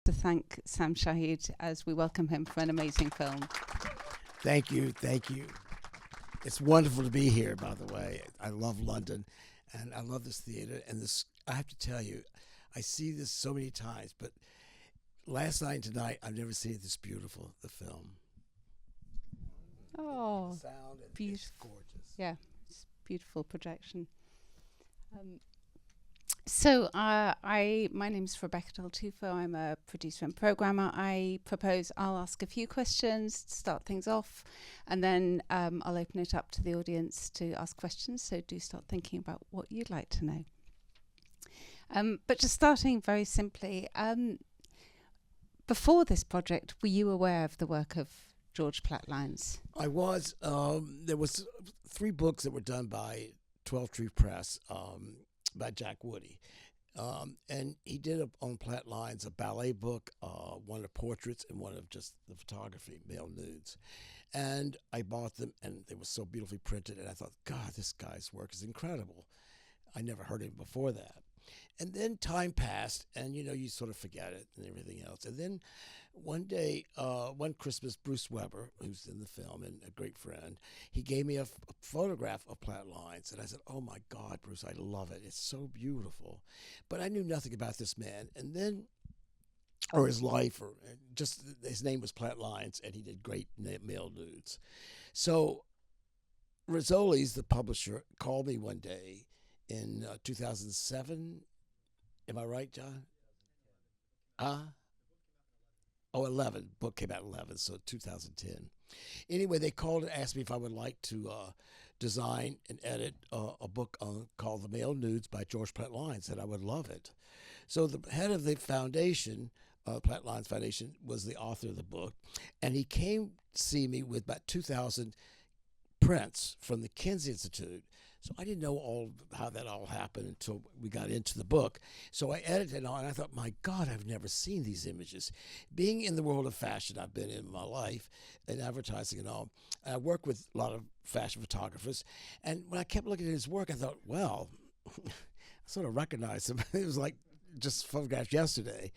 to thank Sam Shahid as we welcome him for an amazing film. Thank you, thank you. It's wonderful to be here, by the way. I love London, and I love this theater. And this, I have to tell you, I see this so many times, but last night and tonight, I've never seen it this beautiful, the film. Oh, The sound, it's beautiful. gorgeous. Yeah, it's beautiful projection. So my name's Rebecca Del Tufo. I'm a producer and programmer. I propose I'll ask a few questions to start things off, and then I'll open it up to the audience to ask questions. So do start thinking about what you'd like to know. But just starting very simply, before this project, were you aware of the work of George Platt-Lyons? I was. There was 3 books that were done by 12 Tree Press. By Jack Woody. And he did on Platt-Lyons a ballet book, one of portraits and one of just the photography, male nudes. And I bought them, and they were so beautifully printed, and I thought, God, this guy's work is incredible. I never heard him before that. And then time passed, and, you sort of forget it and everything else. And then one day, one Christmas, Bruce Weber, who's in the film and a great friend, he gave me a photograph of Platt-Lyons. And I said, oh, my God, Bruce, I love it. It's so beautiful. But I knew nothing about this man. And then, or his life, or just his name was Platt-Lyons, and he did great male nudes. So Rizzoli's, the publisher, called me one day in 2007. Am I right, John? 11. Book came out in 11, so 2010. Anyway, they called and asked me if I would like to design and edit a book called The Male Nudes by George Platt-Lyons, and I would love it. So the head of the foundation, Platt-Lyons Foundation, was the author of the book, and he came to see me with about 2,000 prints from the Kinsey Institute. So I didn't know how that all happened until we got into the book. So I edited it all, and I thought, my God, I've never seen these images. Being in the world of fashion, I've been in my life, and advertising and all, and I work with a lot of fashion photographers. And when I kept looking at his work, I thought, well, I sort of recognized him. It was like just photographed yesterday.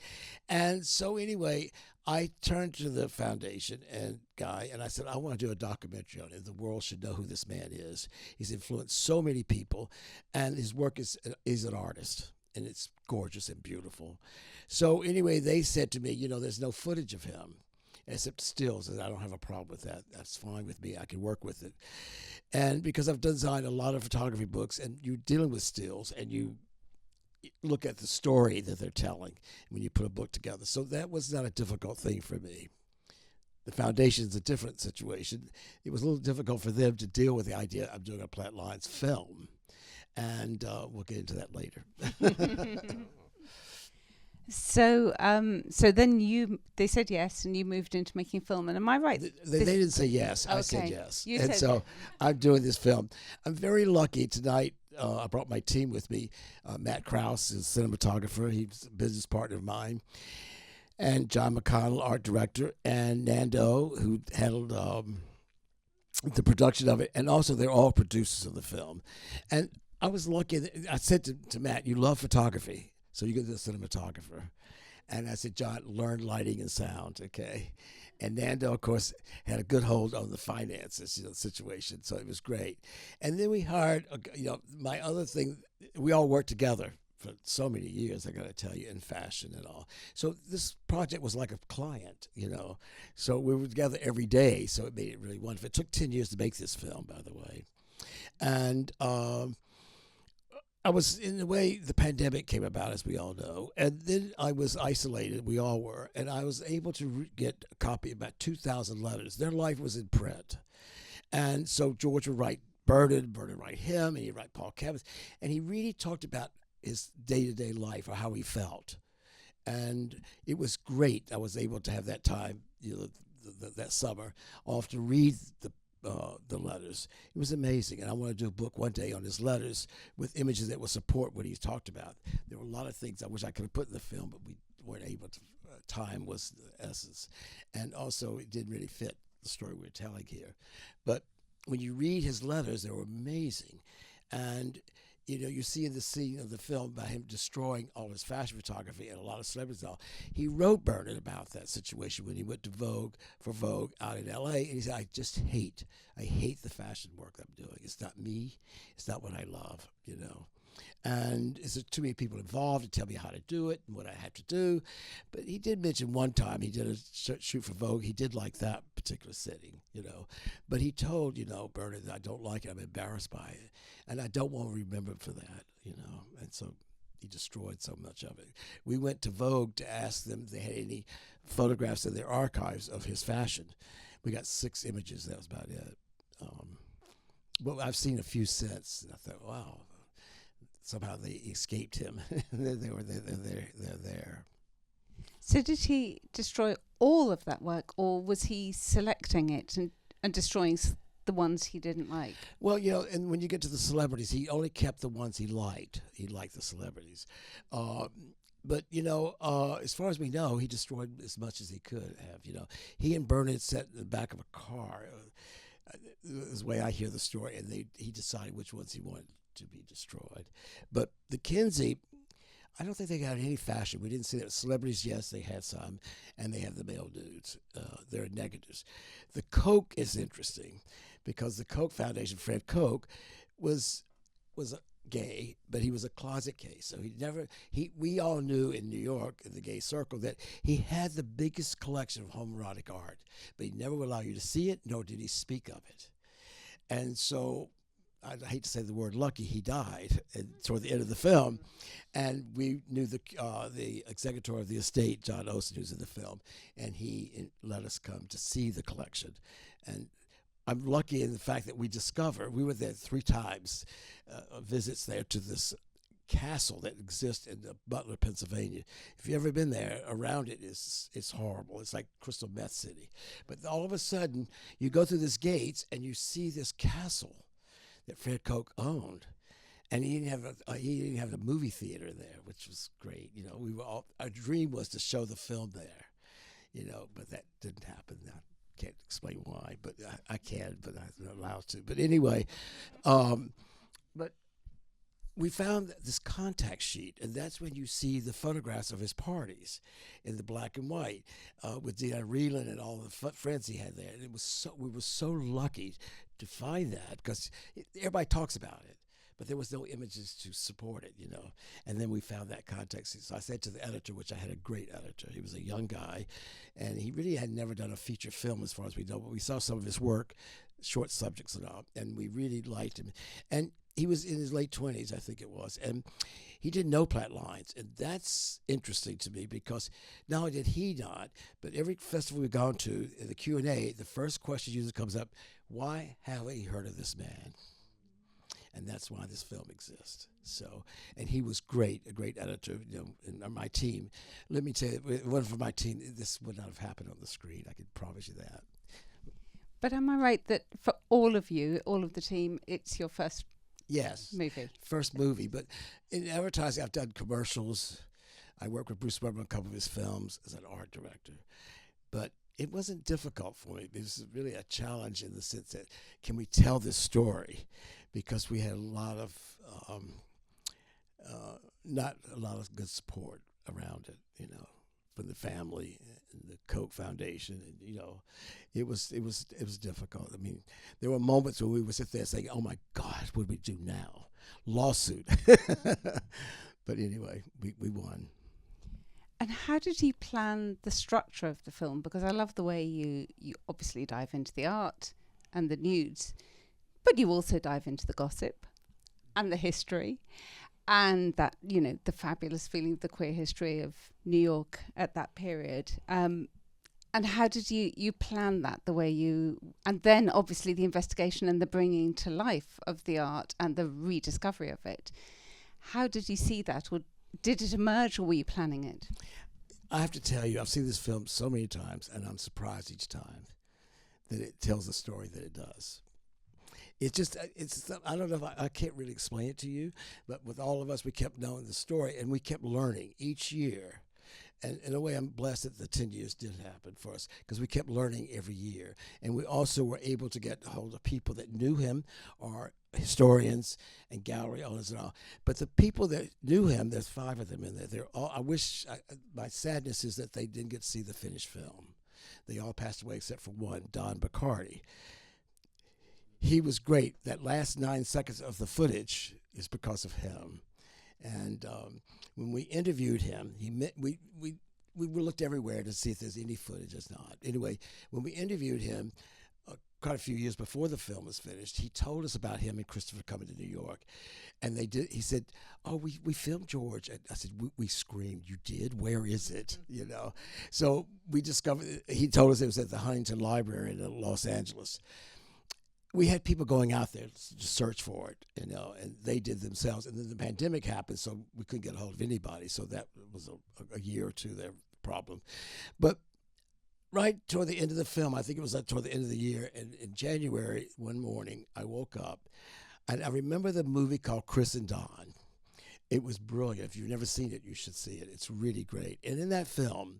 And so anyway, I turned to the foundation and I said, I want to do a documentary on him. The world should know who this man is. He's influenced so many people, and his work is an artist, and it's gorgeous and beautiful. So anyway, they said to me, there's no footage of him except stills, and I don't have a problem with that. That's fine with me. I can work with it. And because I've designed a lot of photography books, and you're dealing with stills, and you look at the story that they're telling when you put a book together. So that was not a difficult thing for me. The foundation's a different situation. It was a little difficult for them to deal with the idea of doing a Platt-Lyons film. And we'll get into that later. So then they said yes, and you moved into making film. And am I right? They didn't say yes. Okay. I said yes. You and said so I'm doing this film. I'm very lucky tonight. I brought my team with me. Matt Krause is a cinematographer. He's a business partner of mine. And John McConnell, art director. And Nando, who handled the production of it. And also, they're all producers of the film. And I was lucky. I said to Matt, you love photography, so you get the cinematographer. And I said, John, learn lighting and sound, okay? And Nando, of course, had a good hold on the finances, situation, so it was great. And then we hired, my other thing, we all worked together for so many years, I got to tell you, in fashion and all. So this project was like a client, So we were together every day, so it made it really wonderful. It took 10 years to make this film, by the way. And I was, in a way, the pandemic came about, as we all know, and then I was isolated, we all were, and I was able to get a copy of about 2,000 letters. Their life was in print. And so George would write Bernard would write him, and he'd write Paul Kevins, and he really talked about his day-to-day life or how he felt. And it was great. I was able to have that time, that summer, off to read the letters. It was amazing, and I want to do a book one day on his letters with images that will support what he's talked about. There were a lot of things I wish I could have put in the film, but we weren't able to. Time was the essence, and also it didn't really fit the story we're telling here. But when you read his letters, they were amazing, and You see in the scene of the film by him destroying all his fashion photography and a lot of celebrities. He wrote Bernard about that situation when he went to Vogue out in L.A. And he said, I hate the fashion work I'm doing. It's not me. It's not what I love, And there's too many people involved to tell me how to do it and what I have to do. But he did mention one time he did a shoot for Vogue. He did like that particular setting, But he told, Bernard, that I don't like it. I'm embarrassed by it. And I don't want to remember him for that, And so he destroyed so much of it. We went to Vogue to ask them if they had any photographs in their archives of his fashion. We got 6 images. That was about it. Well, I've seen a few since. And I thought, wow. Somehow they escaped him. They're there. So did he destroy all of that work, or was he selecting it and destroying the ones he didn't like? Well, and when you get to the celebrities, he only kept the ones he liked. He liked the celebrities. But, as far as we know, he destroyed as much as he could have, He and Bernard sat in the back of a car. Is the way I hear the story, and he decided which ones he wanted to be destroyed. But the Kinsey, I don't think they got any fashion. We didn't see that. Celebrities, yes, they had some, and they have the male nudes. They're negatives. The Koch is interesting because the Koch Foundation, Fred Koch, was gay, but he was a closet gay. So we all knew in New York, in the gay circle, that he had the biggest collection of homoerotic art, but he never would allow you to see it, nor did he speak of it. And so I hate to say the word lucky, he died toward the end of the film. And we knew the executor of the estate, John Osten, who's in the film, and he let us come to see the collection. And I'm lucky in the fact that we were there 3 times, visits there to this castle that exists in Butler, Pennsylvania. If you've ever been there, around it's horrible. It's like crystal meth city. But all of a sudden, you go through these gates and you see this castle that Fred Koch owned, and he didn't have a movie theater there, which was great. Our dream was to show the film there, but that didn't happen. I can't explain why, but I can, but I'm not allowed to. But anyway, but we found this contact sheet, and that's when you see the photographs of his parties in the black and white with Dion Reeland and all the friends he had there. And we were so lucky to find that because everybody talks about it, but there was no images to support it, And then we found that context. So I said to the editor, which I had a great editor. He was a young guy, and he really had never done a feature film as far as we know, but we saw some of his work, short subjects and all, and we really liked him. And he was in his late 20s, I think it was, and he did no plat lines. And that's interesting to me because not only did he not, but every festival we've gone to, in the Q&A, the first question usually comes up, why haven't you heard of this man? And that's why this film exists. So, and he was great, a great editor, in my team. Let me tell you, if it wasn't for my team, this would not have happened on the screen. I can promise you that. But am I right that for all of you, all of the team, it's your first movie? First movie. But in advertising, I've done commercials. I worked with Bruce Weber on a couple of his films as an art director. But it wasn't difficult for me. It was really a challenge in the sense that, can we tell this story? Because we had a lot of, not a lot of good support around it, from the family and the Koch Foundation, and it was difficult. I mean, there were moments when we would sit there saying, "Oh my God, what do we do now? Lawsuit." But anyway, we won. And how did you plan the structure of the film? Because I love the way you obviously dive into the art and the nudes, but you also dive into the gossip and the history and that, the fabulous feeling of the queer history of New York at that period. And how did you plan that the way and then obviously the investigation and the bringing to life of the art and the rediscovery of it. How did you see that? Or did it emerge, or were you planning it? I have to tell you, I've seen this film so many times, and I'm surprised each time that it tells the story that it does. I don't know if I can't really explain it to you, but with all of us, we kept knowing the story, and we kept learning each year. And in a way, I'm blessed that the 10 years did happen for us because we kept learning every year. And we also were able to get hold of people that knew him, or historians and gallery owners and all. But the people that knew him, there's 5 of them in there. They're all, my sadness is that they didn't get to see the finished film. They all passed away except for one, Don Bacardi. He was great. That last 9 seconds of the footage is because of him. And when we interviewed him, we looked everywhere to see if there's any footage. It's not. Anyway, when we interviewed him quite a few years before the film was finished, he told us about him and Christopher coming to New York. And he said, oh, we filmed George. And I said, we screamed. You did? Where is it? You know? So we discovered, he told us it was at the Huntington Library in Los Angeles. We had people going out there to search for it, you know, and they did themselves. And then the pandemic happened, so we couldn't get a hold of anybody. So that was a year or two their problem. But right toward the end of the film, I think it was toward the end of the year, in January, one morning, I woke up, and I remember the movie called Chris and Don. It was brilliant. If you've never seen it, you should see it. It's really great. And in that film,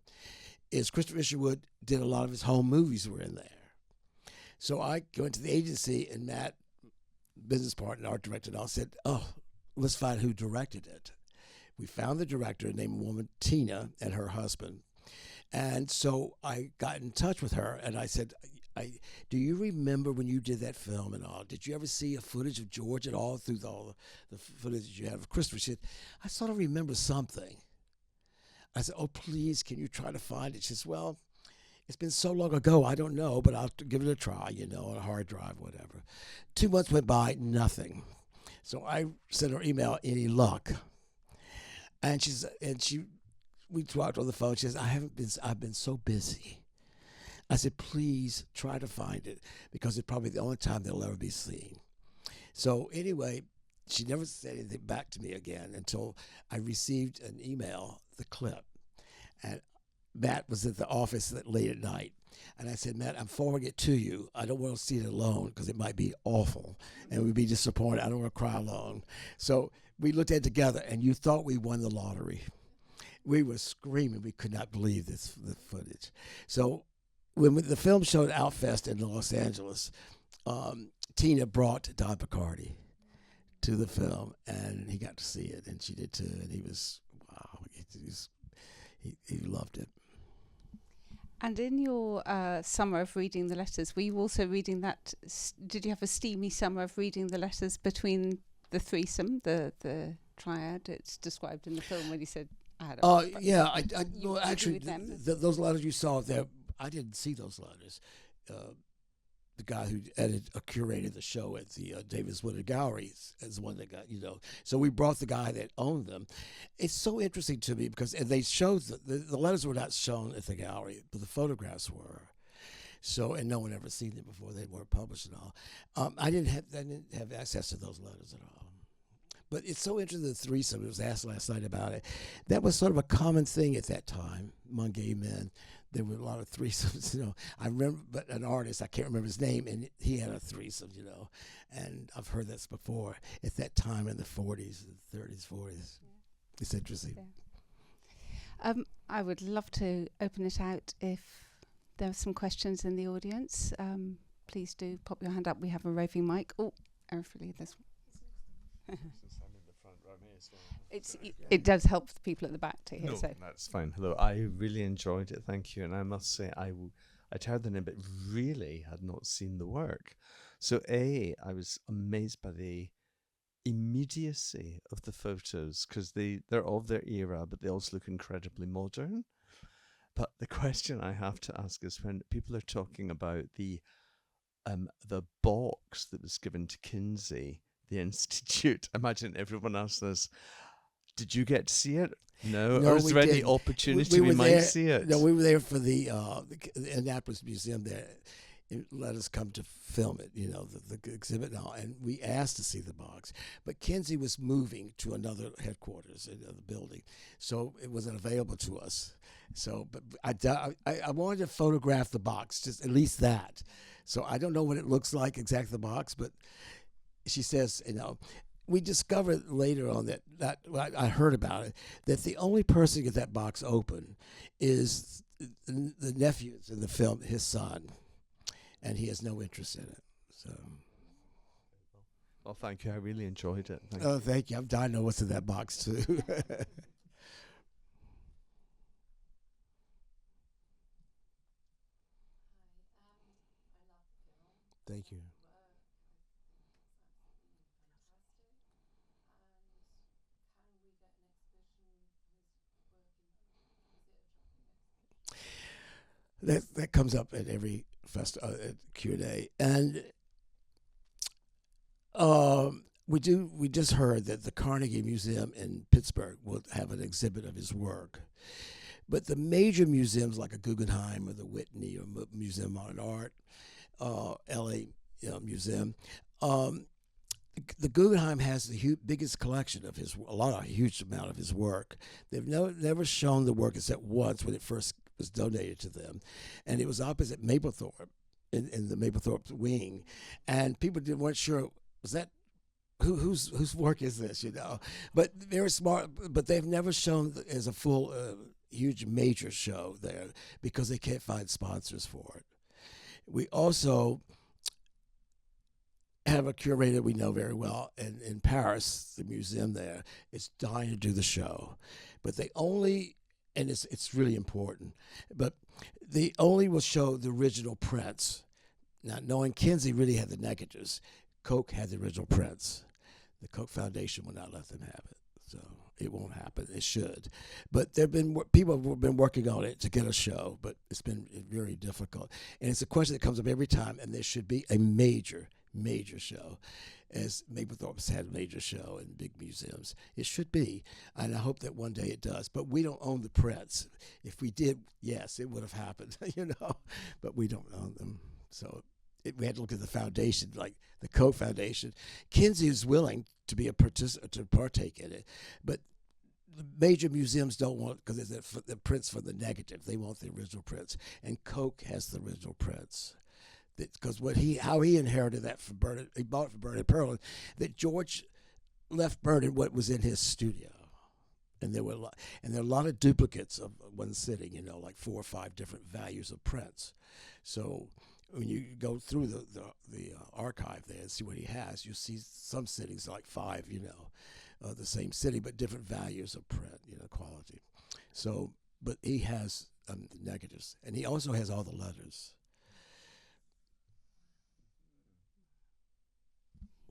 Christopher Isherwood did a lot of his home movies were in there. So I went to the agency, and Matt, business partner, art director, and I said, oh, let's find who directed it. We found the director, named woman Tina, and her husband. And so I got in touch with her, and I said, do you remember when you did that film and all? Did you ever see a footage of George at all through all the footage that you had of Christopher? She said, I sort of remember something. I said, oh, please, can you try to find it? She says, well, it's been so long ago, I don't know, but I'll give it a try, you know, on a hard drive, whatever. 2 months went by, nothing. So I sent her email, any luck? And we talked on the phone. She says, I've been so busy. I said, please try to find it, because it's probably the only time they'll ever be seen. So anyway, she never said anything back to me again until I received an email, the clip. And Matt was at the office late at night. And I said, Matt, I'm forwarding it to you. I don't want to see it alone because it might be awful and we'd be disappointed. I don't want to cry alone. So we looked at it together, and you thought we won the lottery. We were screaming. We could not believe the footage. So when the film showed Outfest in Los Angeles, Tina brought Don Bacardi to the film, and he got to see it, and she did too. And he was, wow, he loved it. And in your summer of reading the letters, were you also reading that? Did you have a steamy summer of reading the letters between the threesome, the triad? It's described in the film when you said, I had a yeah, well, actually, those letters you saw there, I didn't see those letters. The guy who curated the show at the Davis Woodard Gallery is the one that got, you know. So we brought the guy that owned them. It's so interesting to me because they showed the letters were not shown at the gallery, but the photographs were. So, and no one ever seen them before. They weren't published at all. I didn't have access to those letters at all. But it's so interesting, the threesome. It was asked last night about it. That was sort of a common thing at that time among gay men. There were a lot of threesomes, you know. I remember, but an artist, I can't remember his name, and he had a threesome, you know. And I've heard this before at that time in the 40s, 30s, 40s. Yeah. It's interesting. Yeah. I would love to open it out if there are some questions in the audience. Please do pop your hand up. We have a roving mic. Oh, Arifali, there's one. It does help the people at the back to hear. No, so that's fine. Hello, I really enjoyed it. Thank you. And I must say, I'd heard the name, but really had not seen the work. So I was amazed by the immediacy of the photos, because they're of their era, but they also look incredibly modern. But the question I have to ask is, when people are talking about the box that was given to Kinsey, the Institute, I imagine everyone else says, did you get to see it? No, or is there any opportunity we might see it? No, we were there for the Annapolis Museum there. It let us come to film it, you know, the exhibit now, and we asked to see the box. But Kinsey was moving to another headquarters in the building, so it wasn't available to us. So, but I wanted to photograph the box, just at least that. So I don't know what it looks like, exactly the box, but she says, you know, we discovered later on that I heard about it, that the only person to get that box open is the nephews in the film, his son, and he has no interest in it. So. Well, thank you. I really enjoyed it. Thank you. I'm dying to know what's in that box too. Thank you. That comes up at every at Q&A, and we just heard that the Carnegie Museum in Pittsburgh will have an exhibit of his work, but the major museums like a Guggenheim or the Whitney or Museum of Modern Art, L.A. Museum. The Guggenheim has the biggest collection of a huge amount of his work. They've never shown the work except once when it first was donated to them, and it was opposite Mapplethorpe in the Mapplethorpe wing, and people weren't sure, was that whose work is this, But very smart. But they've never shown as a full, huge major show there because they can't find sponsors for it. We also have a curator we know very well in Paris. The museum there is dying to do the show, but they only, and it's really important, but they only will show the original prints. Now, knowing Kinsey really had the negatives, Koch had the original prints. The Koch Foundation will not let them have it, so it won't happen. It should, but people have been working on it to get a show, but it's been very difficult, and it's a question that comes up every time. And there should be a major show, as Mapplethorpe's had a major show in big museums. It should be, and I hope that one day it does. But we don't own the prints. If we did, yes, it would have happened, but we don't own them. So we had to look at the foundation, like the Koch Foundation. Kinsey is willing to be a to partake in it, but the major museums don't want, because it's the prints for the negative. They want the original prints, and Koch has the original prints. Because how he inherited that from Bernard, he bought it from Bernard Perlin, that George left Bernard what was in his studio, and there are a lot of duplicates of one sitting, like 4 or 5 different values of prints. So when you go through the archive there and see what he has, you see some sittings like 5, the same sitting but different values of print, quality. So, but he has the negatives, and he also has all the letters.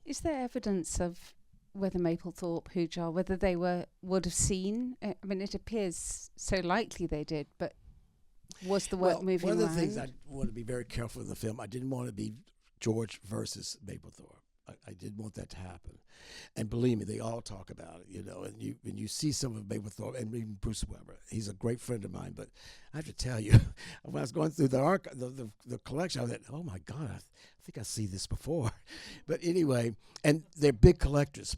Is there evidence of whether Mapplethorpe, Hujar, whether they would have seen? I mean, it appears so likely they did, but was the work moving around? One of the things I want to be very careful in the film, I didn't want to be George versus Mapplethorpe. I didn't want that to happen. And believe me, they all talk about it, and when you see some of Mapplethorpe, and even Bruce Weber, he's a great friend of mine, but I have to tell you, when I was going through the collection, I was like, oh my God, I think I see this before. But anyway, and they're big collectors,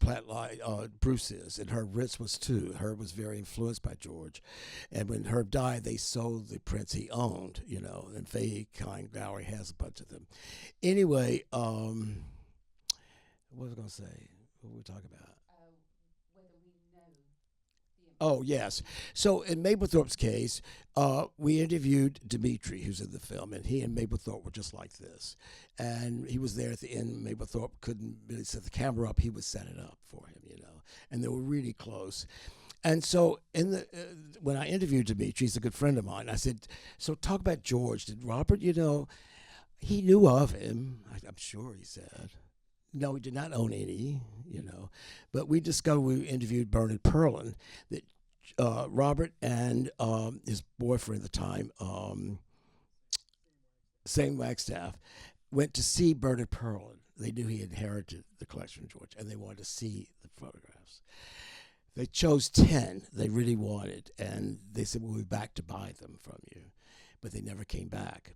Bruce is, and Herb Ritz was too. Herb was very influenced by George. And when Herb died, they sold the prints he owned, and Fahey Klein Gallery has a bunch of them. Anyway, what was I going to say? What were we talking about? Whether we know. Oh, yes. So in Mapplethorpe's case, we interviewed Dimitri, who's in the film, and he and Mapplethorpe were just like this. And he was there at the end. Mapplethorpe couldn't really set the camera up. He would set it up for him, and they were really close. And so when I interviewed Dimitri, he's a good friend of mine, I said, so talk about George. Did Robert, he knew of him, I'm sure he said. No, he did not own any, But we discovered, we interviewed Bernard Perlin, that Robert and his boyfriend at the time, Sam Wagstaff, went to see Bernard Perlin. They knew he inherited the collection from George, and they wanted to see the photographs. They chose 10 they really wanted, and they said, we'll be back to buy them from you. But they never came back.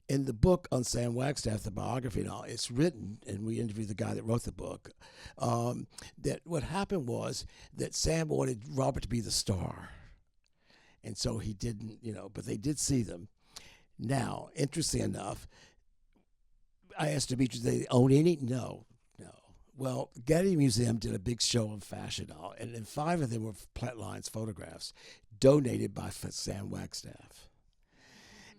In the book on Sam Wagstaff, the biography and all, it's written, and we interviewed the guy that wrote the book, that what happened was that Sam wanted Robert to be the star. And so he didn't, but they did see them. Now, interesting enough, I asked Dimitri, did they own any? No. Well, Getty Museum did a big show of fashion, and then 5 of them were Platt Lyons photographs donated by Sam Wagstaff.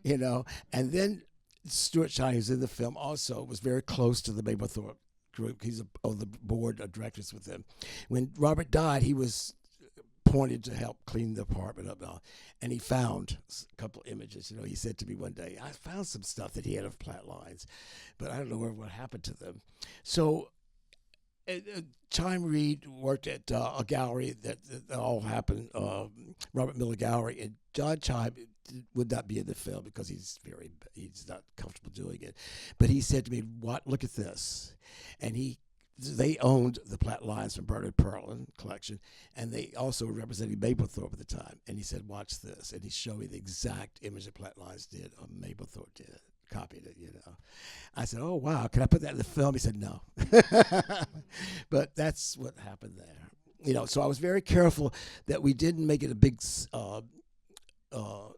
You know, and then Stuart Chine, who's in the film, also was very close to the Mapplethorpe group. He's on the board of directors with them. When Robert died, he was appointed to help clean the apartment up now, and he found a couple of images. You know, he said to me one day, I found some stuff that he had of Platt Lyons, but I don't know what happened to them. So Chime Reed worked at a gallery that all happened, Robert Miller Gallery, and John Chime would not be in the film because he's not comfortable doing it. But he said to me, look at this. And they owned the Platt Lyons from Bernard Perlin collection, and they also were representing Mapplethorpe at the time. And he said, watch this. And he showed me the exact image that Platt Lyons did, or Mapplethorpe did. Copied it, you know. I said, oh, wow, can I put that in the film? He said, no. But that's what happened there. You know, so I was very careful that we didn't make it a big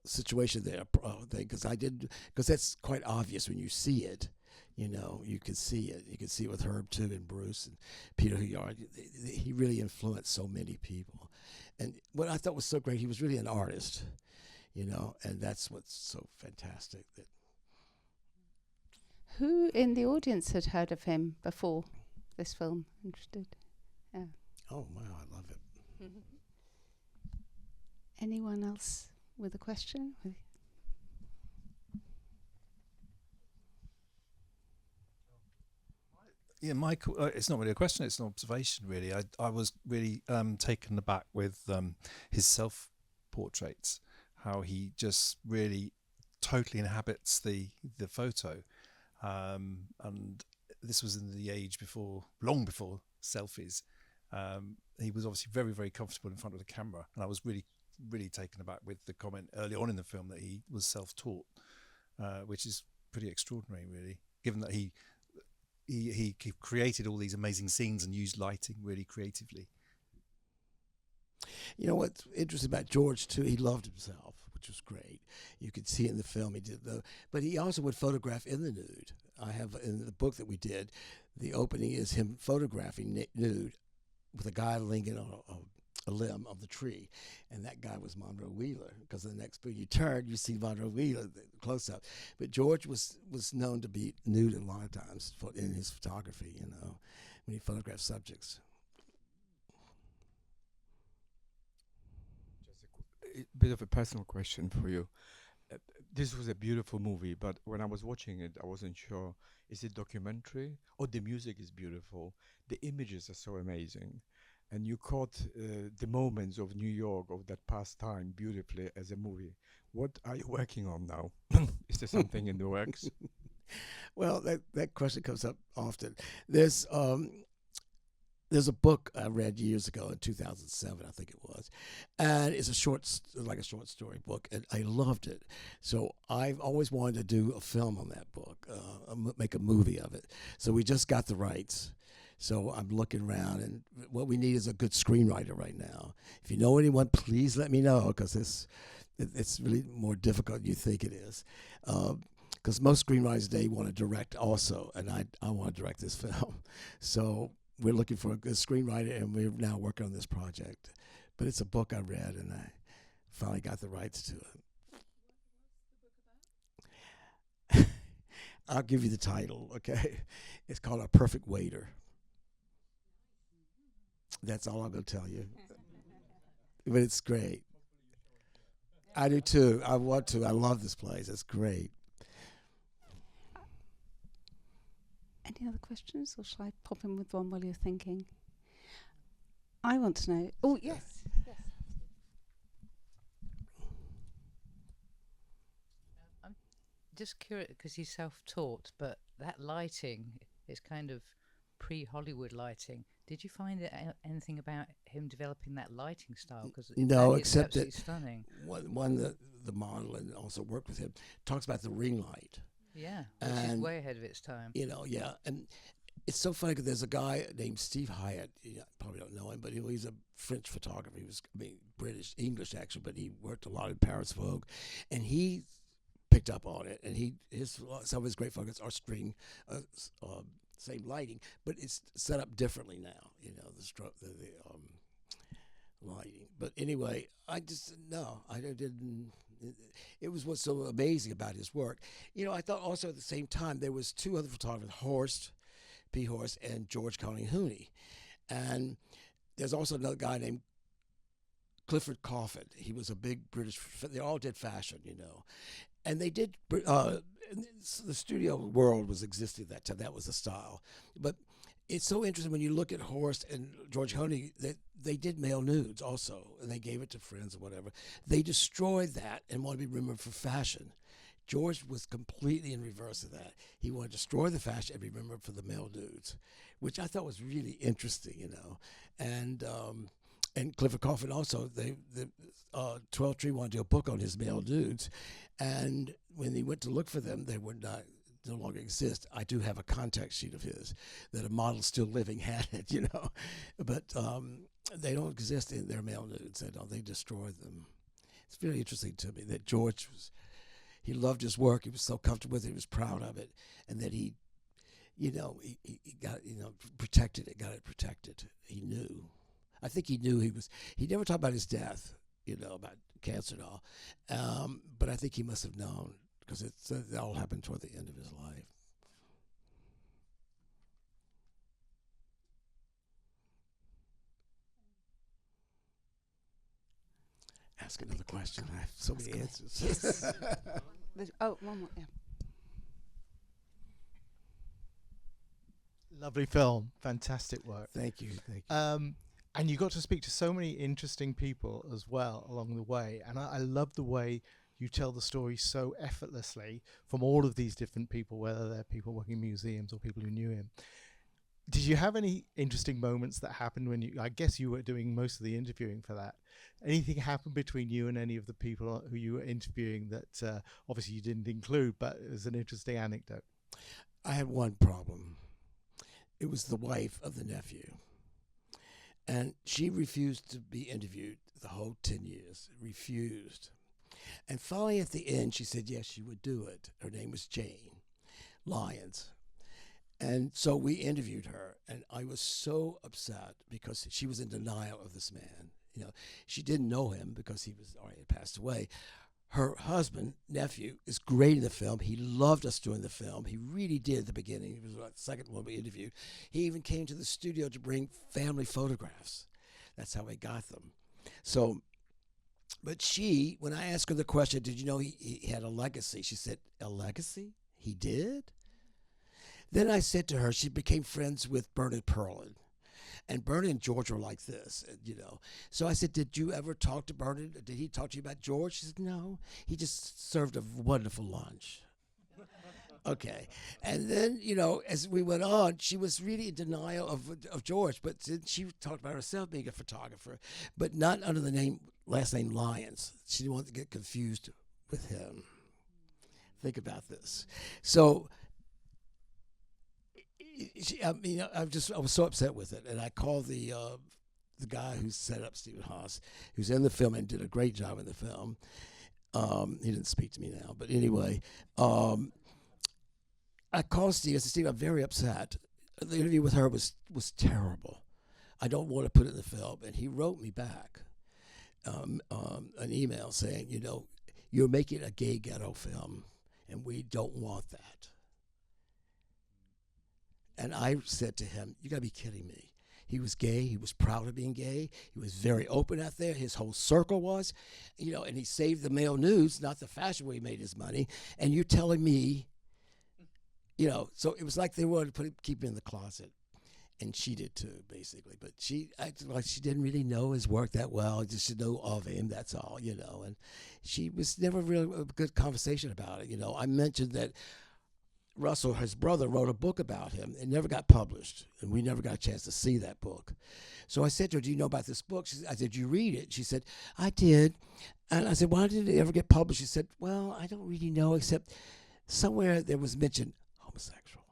situation there, because that's quite obvious when you see it. You know, you can see it. You can see it with Herb, too, and Bruce and Peter Huyard. He really influenced so many people. And what I thought was so great, he was really an artist, you know, and that's what's so fantastic. That Who in the audience had heard of him before this film? Interested? Yeah. Oh, wow, I love it. Anyone else with a question? Yeah, Michael, it's not really a question, it's an observation, really. I was really taken aback with his self-portraits, how he just really totally inhabits the photo. And this was in the age long before selfies. He was obviously very, very comfortable in front of the camera, and I was really, really taken aback with the comment early on in the film that he was self-taught, which is pretty extraordinary, really, given that he created all these amazing scenes and used lighting really creatively. You know what's interesting about George too? He loved himself, which was great. You could see in the film he did but he also would photograph in the nude. I have in the book that we did, the opening is him photographing nude with a guy leaning on a limb of the tree, and that guy was Monroe Wheeler, because the next book you turn, you see Monroe Wheeler close up. But George was known to be nude a lot of times in his photography, you know, when he photographed subjects. Just a bit of a personal question for you. This was a beautiful movie, but when I was watching it, I wasn't sure, is it documentary? Oh, the music is beautiful. The images are so amazing. And you caught the moments of New York, of that past time, beautifully as a movie. What are you working on now? Is there something in the works? Well, that question comes up often. There's a book I read years ago in 2007, I think it was, and it's a short story book, and I loved it. So I've always wanted to do a film on that book, make a movie of it. So we just got the rights. So I'm looking around, and what we need is a good screenwriter right now. If you know anyone, please let me know, because it's really more difficult than you think it is. Because most screenwriters today want to direct also, and I want to direct this film. So we're looking for a good screenwriter, and we're now working on this project. But it's a book I read, and I finally got the rights to it. I'll give you the title, okay? It's called A Perfect Waiter. That's all I'm going to tell you. But it's great. I do too. I want to. I love this place. It's great. Any other questions, or shall I pop in with one while you're thinking? I want to know. Oh, yes. Yes. I'm just curious, because he's self-taught, but that lighting is kind of pre-Hollywood lighting. Did you find anything about him developing that lighting style? Because no, except that stunning. One the model and also worked with him talks about the ring light. Yeah, which is way ahead of its time. You know, yeah, and it's so funny because there's a guy named Steve Hyatt. You probably don't know him, but he's a French photographer. He was, British, English actually, but he worked a lot in Paris Vogue, and he picked up on it. And some of his great photos are same lighting, but it's set up differently now. You know, the lighting. But anyway, I didn't. It was what's so amazing about his work. You know, I thought also at the same time there was two other photographers, Horst P. Horst and George Conning-Hooney, and there's also another guy named Clifford Coffin. He was a big British. They all did fashion, you know, and they did. The studio world was existing at that time. That was the style, but it's so interesting when you look at Horst and George Coney that they did male nudes also, and they gave it to friends or whatever. They destroyed that and wanted to be remembered for fashion. George was completely in reverse of that. He wanted to destroy the fashion and be remembered for the male nudes, which I thought was really interesting, you know. And Clifford Coffin also, the 12 Tree wanted to do a book on his male nudes, and when he went to look for them, they would no longer exist. I do have a contact sheet of his that a model still living had it, you know, but they don't exist in their male nudes. They destroyed them. It's very interesting to me that George he loved his work. He was so comfortable with it. He was proud of it, and that he got protected it, got it protected. He knew. I think he knew he never talked about his death, you know, about cancer and all, but I think he must have known, because it all happened toward the end of his life. Ask another question. I have so many answers. Yes. One more. Yeah. Lovely film, fantastic work. Thank you. Thank you. And you got to speak to so many interesting people as well along the way. And I love the way you tell the story so effortlessly from all of these different people, whether they're people working in museums or people who knew him. Did you have any interesting moments that happened when I guess you were doing most of the interviewing for that. Anything happened between you and any of the people who you were interviewing that obviously you didn't include, but it was an interesting anecdote? I had one problem. It was the wife of the nephew. And she refused to be interviewed the whole 10 years, refused. And finally at the end, she said, yes, she would do it. Her name was Jane Lyons. And so we interviewed her, and I was so upset because she was in denial of this man. You know, she didn't know him because he was already passed away. Her husband, nephew, is great in the film. He loved us doing the film. He really did at the beginning. He was like the second one we interviewed. He even came to the studio to bring family photographs. That's how we got them. So, but she, when I asked her the question, did you know he had a legacy? She said, a legacy? He did? Then I said to her, she became friends with Bernard Perlin. And Bernard and George were like this, you know. So I said, did you ever talk to Bernard? Did he talk to you about George? She said, no. He just served a wonderful lunch. Okay. And then, you know, as we went on, she was really in denial of George, but she talked about herself being a photographer, but not under the last name Lyons. She didn't want to get confused with him. Think about this. So, I was so upset with it, and I called the guy who set up Stephen Haas, who's in the film and did a great job in the film. He didn't speak to me now, but anyway, I called Steve. I said, Steve, I'm very upset. The interview with her was terrible. I don't want to put it in the film. And he wrote me back an email saying, you know, you're making a gay ghetto film, and we don't want that. And I said to him, you got to be kidding me. He was gay. He was proud of being gay. He was very open out there. His whole circle was, you know, and he saved the male news, not the fashion where he made his money. And you're telling me, you know, so it was like they wanted to keep him in the closet. And she did too, basically. But she acted like she didn't really know his work that well. Just to know of him, that's all, you know. And she was never really a good conversation about it, you know. I mentioned that Russell, his brother, wrote a book about him. It never got published, and we never got a chance to see that book. So I said to her, do you know about this book? I said, did you read it? She said, I did. And I said, why did it ever get published? She said, well, I don't really know, except somewhere there was mentioned homosexual.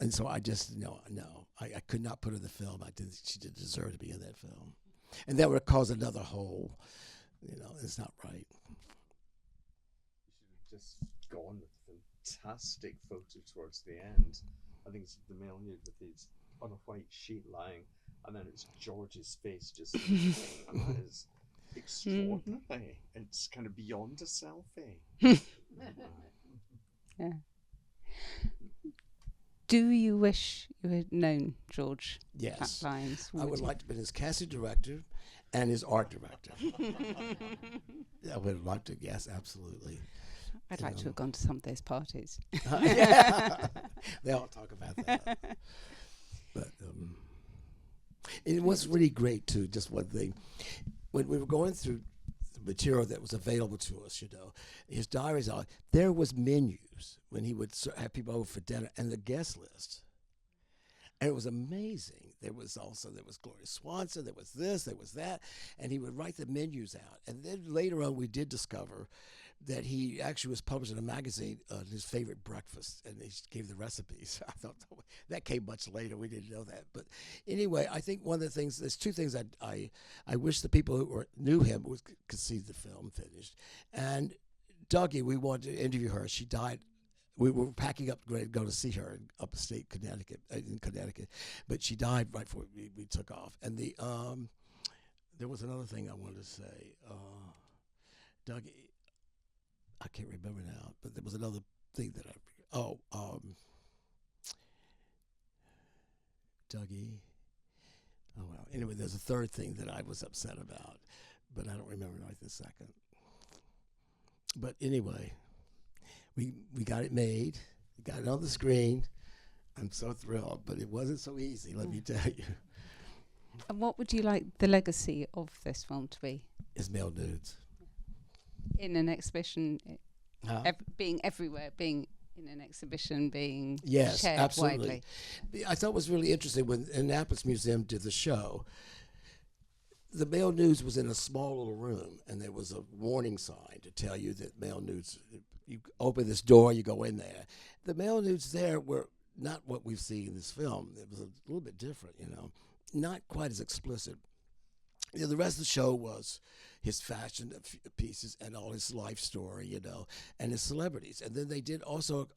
And so I just, no, I could not put her in the film. She didn't deserve to be in that film. And that would cause another hole. You know, it's not right. Just go on with the film. fantastic photo towards the end. I think it's the male nude with his on a white sheet lying, and then it's George's face just, and that is extraordinary. It's kind of beyond a selfie. Yeah. Do you wish you had known George Yes. Lyons? I would like to be his casting director and his art director. I would like to, yes, absolutely. I'd you like to know. have gone to some of those parties. Yeah. They all talk about that. But it was really great, too, just one thing. When we were going through the material that was available to us, you know, his diaries on, there was menus when he would have people over for dinner and the guest list. And it was amazing. There was Gloria Swanson, there was this, there was that, and he would write the menus out. And then later on, we did discover that he actually was publishing a magazine, his favorite breakfast, and he gave the recipes. I thought that came much later. We didn't know that. But anyway, I think one of the things, there's two things I wish the people who knew him could see the film finished. And Dougie, we wanted to interview her. She died. We were packing up to go to see her in upstate Connecticut, but she died right before we took off. And there was another thing I wanted to say. Dougie, I can't remember now, but there was another thing that Dougie. Oh, well. Anyway, there's a third thing that I was upset about, but I don't remember right this second. But anyway, we got it made. We got it on the screen. I'm so thrilled, but it wasn't so easy, let me tell you. And what would you like the legacy of this film to be? It's male nudes. In an exhibition, Huh? being everywhere, being in an exhibition, being Yes, shared absolutely. widely. I thought it was really interesting when Annapolis Museum did the show. The male nudes was in a small little room, and there was a warning sign to tell you that male nudes, you open this door, you go in there. The male nudes there were not what we've seen in this film. It was a little bit different, you know, not quite as explicit. You know, the rest of the show was his fashion pieces and all his life story, you know, and his celebrities. And then they did also,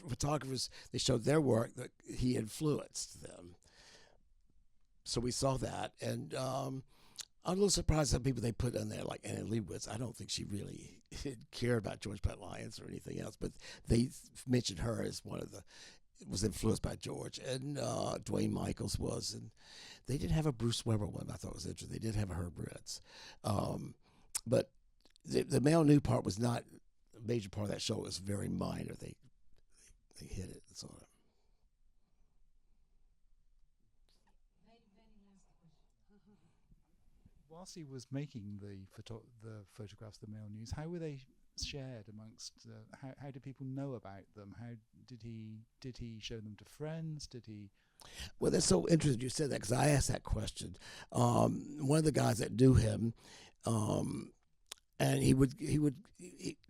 photographers, they showed their work that he influenced them. So we saw that. And I'm a little surprised at people they put in there, like Annie Leibovitz. I don't think she really cared about George Bett Lyons or anything else, but they mentioned her as was influenced by George. And Dwayne Michaels was. And they did have a Bruce Weber one. I thought was interesting. They did have a Herb Ritz. But the male nude part was not a major part of that show. It was very minor. They hit it. That's all. Whilst he was making the photographs, the male nudes, how were they shared amongst? How did people know about them? How did he show them to friends? Did he? Well, that's so interesting you said that, because I asked that question. One of the guys that knew him, and he would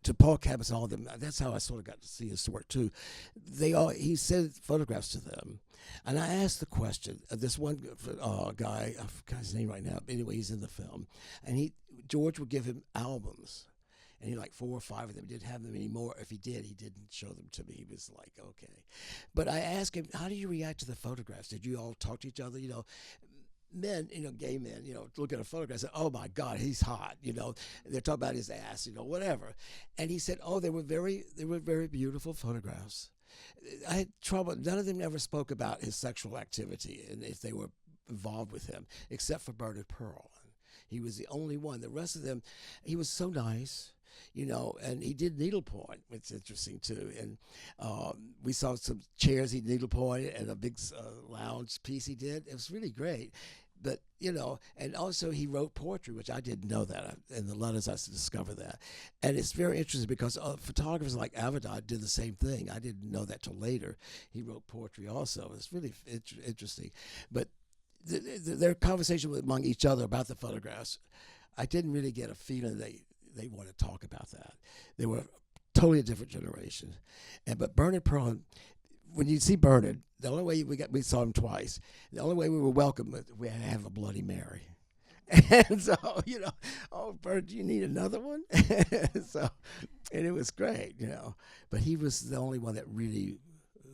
to Paul Cabot and all of them. That's how I sort of got to see his work too. He sent photographs to them, and I asked the question. This one guy, I forgot his name right now. But anyway, he's in the film, and George would give him albums. And he like 4 or 5 of them. He didn't have them anymore. If he did, he didn't show them to me. He was like, okay. But I asked him, how do you react to the photographs? Did you all talk to each other? You know, men, you know, gay men, you know, look at a photograph and say, oh my God, he's hot. You know, they're talking about his ass, you know, whatever. And he said, oh, they were very beautiful photographs. I had trouble. None of them ever spoke about his sexual activity and if they were involved with him, except for Bernard Pearl. He was the only one. The rest of them, he was so nice. You know, and he did needlepoint, which is interesting too. And we saw some chairs he needlepointed and a big lounge piece he did. It was really great. But, you know, and also he wrote poetry, which I didn't know that. In the letters, I discovered that. And it's very interesting because photographers like Avedon did the same thing. I didn't know that till later. He wrote poetry also. It's really interesting. But their conversation among each other about the photographs, I didn't really get a feeling they want to talk about that. They were totally a different generation. But Bernard Pearl, when you see Bernard, the only way we saw him twice. The only way we were welcome was we had to have a Bloody Mary. And so, you know, oh, Bernard, do you need another one? So And it was great, you know. But he was the only one that really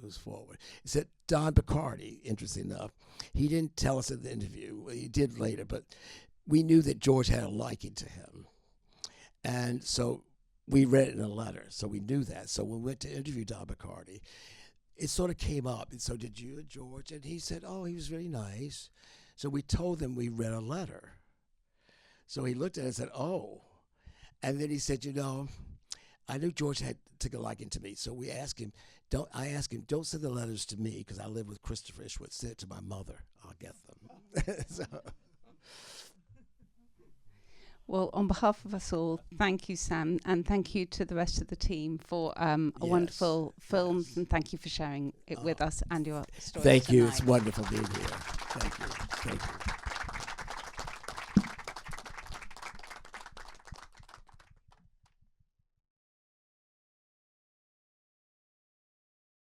was forward. It said Don Picardi, interesting enough, he didn't tell us in the interview. Well, he did later, but we knew that George had a liking to him. And so we read it in a letter, so we knew that. So when we went to interview Don Picardi, it sort of came up. And so did you and George? And he said, oh, he was really nice. So we told him we read a letter. So he looked at it and said, oh. And then he said, you know, I knew George had took a liking to me. So we asked him, don't send the letters to me because I live with Christopher Ishwood. Send it to my mother. I'll get them. So. Well, on behalf of us all, thank you, Sam, and thank you to the rest of the team for a wonderful film, and thank you for sharing it with us and your story Thank you. tonight. It's wonderful being here. Thank you. Thank you.